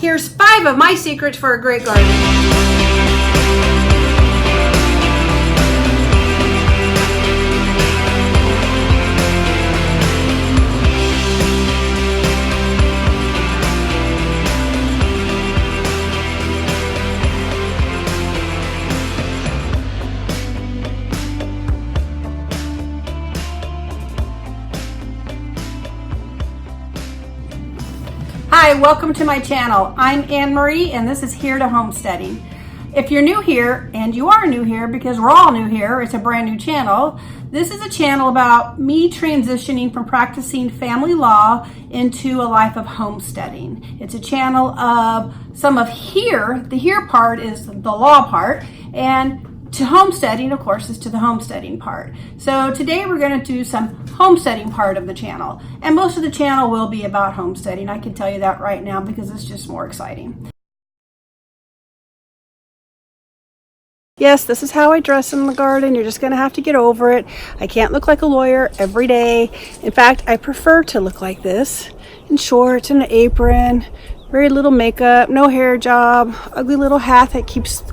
Here's 5 of my secrets for a great garden. Hi, welcome to my channel. I'm Anne-Marie and this is Here to Homesteading. If you're new here, and you are new here because we're all new here, it's a brand new channel. This is a channel about me transitioning from practicing family law into a life of homesteading. It's a channel of some of here. The here part is the law part, and to homesteading, of course, is to the homesteading part. So today we're going to do some homesteading part of the channel. And most of the channel will be about homesteading. I can tell you that right now because it's just more exciting. Yes, this is how I dress in the garden. You're just going to have to get over it. I can't look like a lawyer every day. In fact, I prefer to look like this in shorts and an apron, very little makeup, no hair job, ugly little hat that keeps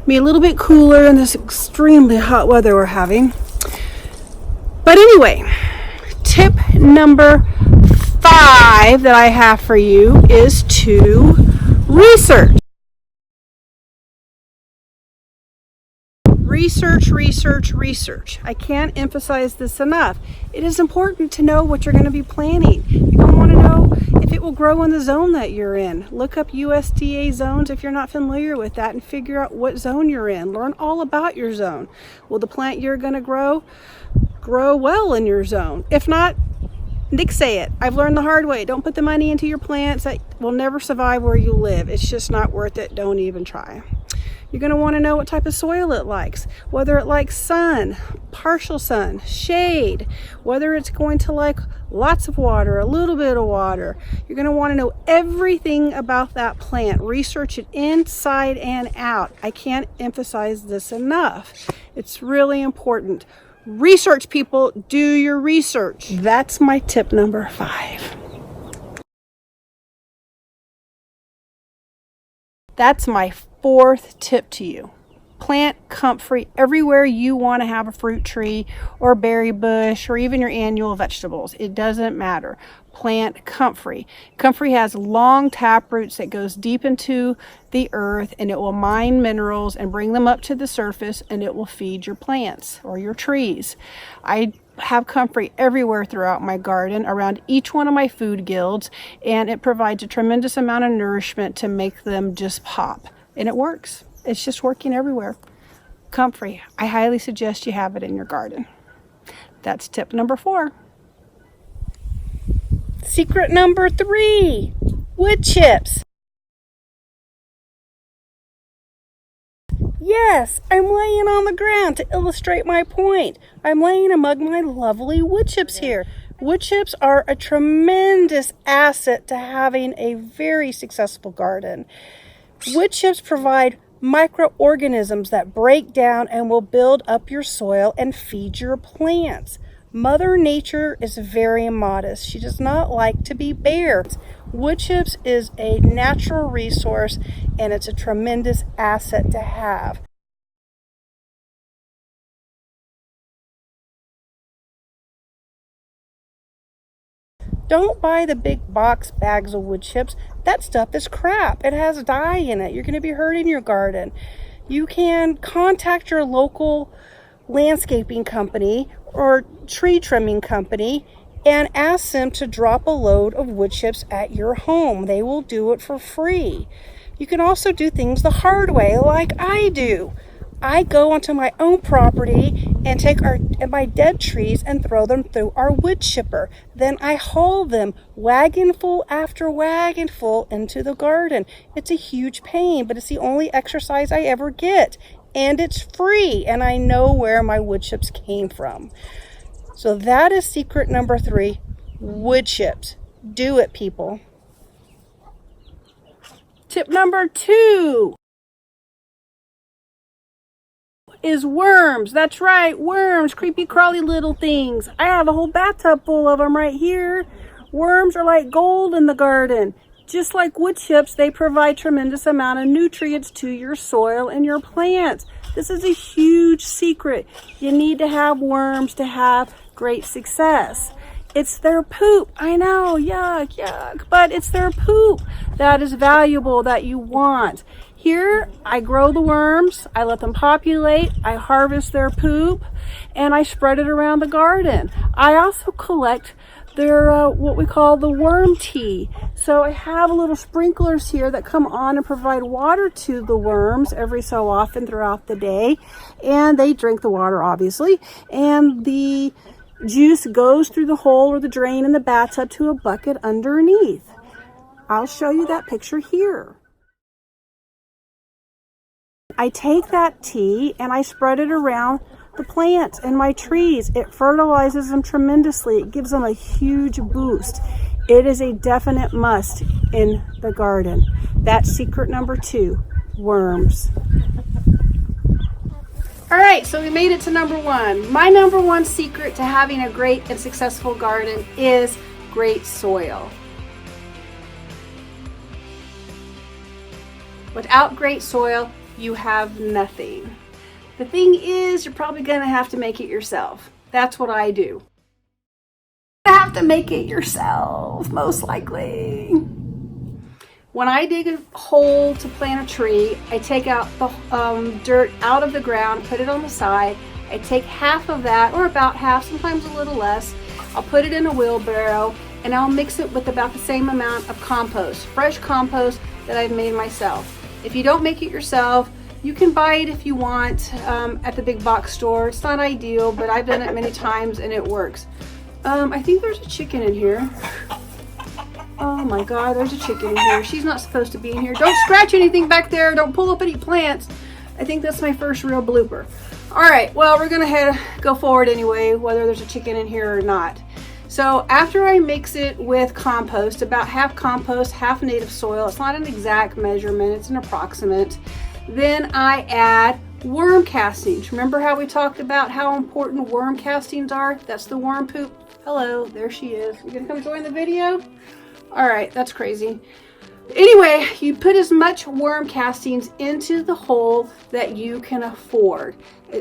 me a little bit cooler in this extremely hot weather we're having. But anyway, tip number 5 that I have for you is to research. Research. I can't emphasize this enough. It is important to know what you're going to be planting. You're going to want to know if it will grow in the zone that you're in. Look up USDA zones if you're not familiar with that and figure out what zone you're in. Learn all about your zone. Will the plant you're going to grow well in your zone? If not, say it. I've learned the hard way. Don't put the money into your plants that will never survive where you live. It's just not worth it. Don't even try. You're going to want to know what type of soil it likes, whether it likes sun, partial sun, shade, whether it's going to like lots of water, a little bit of water. You're going to want to know everything about that plant. Research it inside and out. I can't emphasize this enough. It's really important. Research, people. Do your research. That's my tip number 5. That's my 4th tip to you. Plant comfrey everywhere you want to have a fruit tree or berry bush or even your annual vegetables. It doesn't matter. Plant comfrey. Comfrey has long tap roots that goes deep into the earth, and it will mine minerals and bring them up to the surface, and it will feed your plants or your trees. I have comfrey everywhere throughout my garden, around each one of my food guilds, and it provides a tremendous amount of nourishment to make them just pop. And it works. It's just working everywhere. Comfrey. I highly suggest you have it in your garden. That's tip number 4. Secret number 3. Wood chips. Yes, I'm laying on the ground to illustrate my point. I'm laying among my lovely wood chips here. Wood chips are a tremendous asset to having a very successful garden. Wood chips provide microorganisms that break down and will build up your soil and feed your plants. Mother Nature is very modest. She does not like to be bare. Wood chips is a natural resource and it's a tremendous asset to have. Don't buy the big box bags of wood chips. That stuff is crap. It has dye in it. You're going to be hurting your garden. You can contact your local landscaping company or tree trimming company and ask them to drop a load of wood chips at your home. They will do it for free. You can also do things the hard way like I do. I go onto my own property and take my dead trees and throw them through our wood chipper. Then I haul them wagonful after wagonful into the garden. It's a huge pain, but it's the only exercise I ever get. And it's free, and I know where my wood chips came from. So that is secret number 3, wood chips. Do it, people. Tip number 2. Is worms. That's right, worms, creepy crawly little things. I have a whole bathtub full of them right here. Worms are like gold in the garden. Just like wood chips, they provide tremendous amount of nutrients to your soil and your plants. This is a huge secret. You need to have worms to have great success. It's their poop. I know, yuck, yuck, but it's their poop that is valuable, that you want. Here, I grow the worms, I let them populate, I harvest their poop, and I spread it around the garden. I also collect their what we call the worm tea. So I have little sprinklers here that come on and provide water to the worms every so often throughout the day, and they drink the water, obviously, and the juice goes through the hole or the drain in the bathtub to a bucket underneath. I'll show you that picture here. I take that tea and I spread it around the plants and my trees. It fertilizes them tremendously. It gives them a huge boost. It is a definite must in the garden. That's secret number 2, worms. All right, so we made it to number 1. My number 1 secret to having a great and successful garden is great soil. Without great soil, you have nothing. The thing is, you're probably going to have to make it yourself. That's what I do. You have to make it yourself, most likely. When I dig a hole to plant a tree, I take out the dirt out of the ground, put it on the side. I take half of that, or about half, sometimes a little less. I'll put it in a wheelbarrow, and I'll mix it with about the same amount of compost, fresh compost that I've made myself. If you don't make it yourself, you can buy it if you want at the big box store. It's not ideal, but I've done it many times and it works. I think there's a chicken in here. Oh my God, there's a chicken in here. She's not supposed to be in here. Don't scratch anything back there. Don't pull up any plants. I think that's my first real blooper. All right, well, we're gonna go forward anyway, whether there's a chicken in here or not. So after I mix it with compost, about half compost, half native soil, it's not an exact measurement, it's an approximate, then I add worm castings. Remember how we talked about how important worm castings are? That's the worm poop. Hello, there she is. You gonna come join the video? All right, that's crazy. Anyway, you put as much worm castings into the hole that you can afford.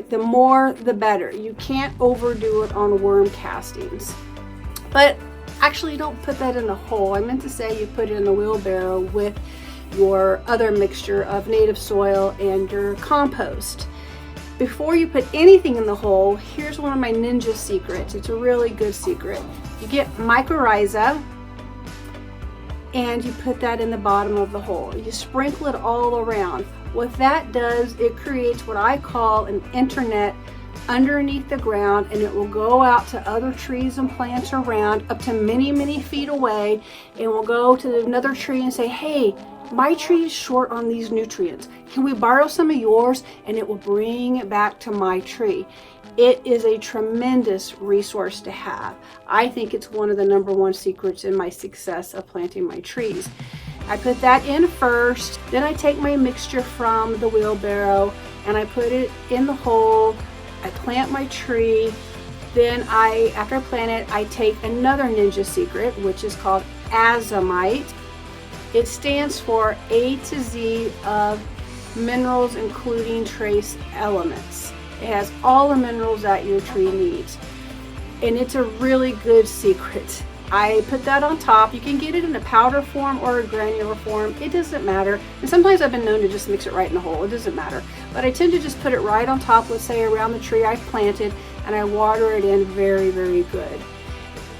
The more, the better. You can't overdo it on worm castings. But actually, don't put that in the hole. I meant to say you put it in the wheelbarrow with your other mixture of native soil and your compost. Before you put anything in the hole, here's one of my ninja secrets. It's a really good secret. You get mycorrhizae and you put that in the bottom of the hole. You sprinkle it all around. What that does, it creates what I call an internet underneath the ground, and it will go out to other trees and plants around up to many, many feet away, and will go to another tree and say, hey, my tree is short on these nutrients. Can we borrow some of yours? And it will bring it back to my tree. It is a tremendous resource to have. I think it's one of the number 1 secrets in my success of planting my trees. I put that in first, then I take my mixture from the wheelbarrow and I put it in the hole. I plant my tree, then after I plant it, I take another ninja secret, which is called azomite. It stands for A to Z of minerals, including trace elements. It has all the minerals that your tree needs, and it's a really good secret. I put that on top. You can get it in a powder form or a granular form. It doesn't matter. And sometimes I've been known to just mix it right in the hole. It doesn't matter. But I tend to just put it right on top, let's say around the tree I've planted, and I water it in very, very good.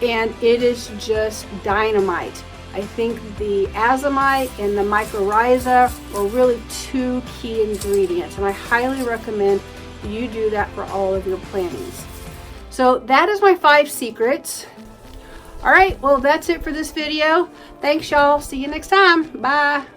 And it is just dynamite. I think the azomite and the mycorrhizae are really 2 key ingredients, and I highly recommend you do that for all of your plantings. So that is my 5 secrets. All right, well, that's it for this video. Thanks, y'all. See you next time. Bye.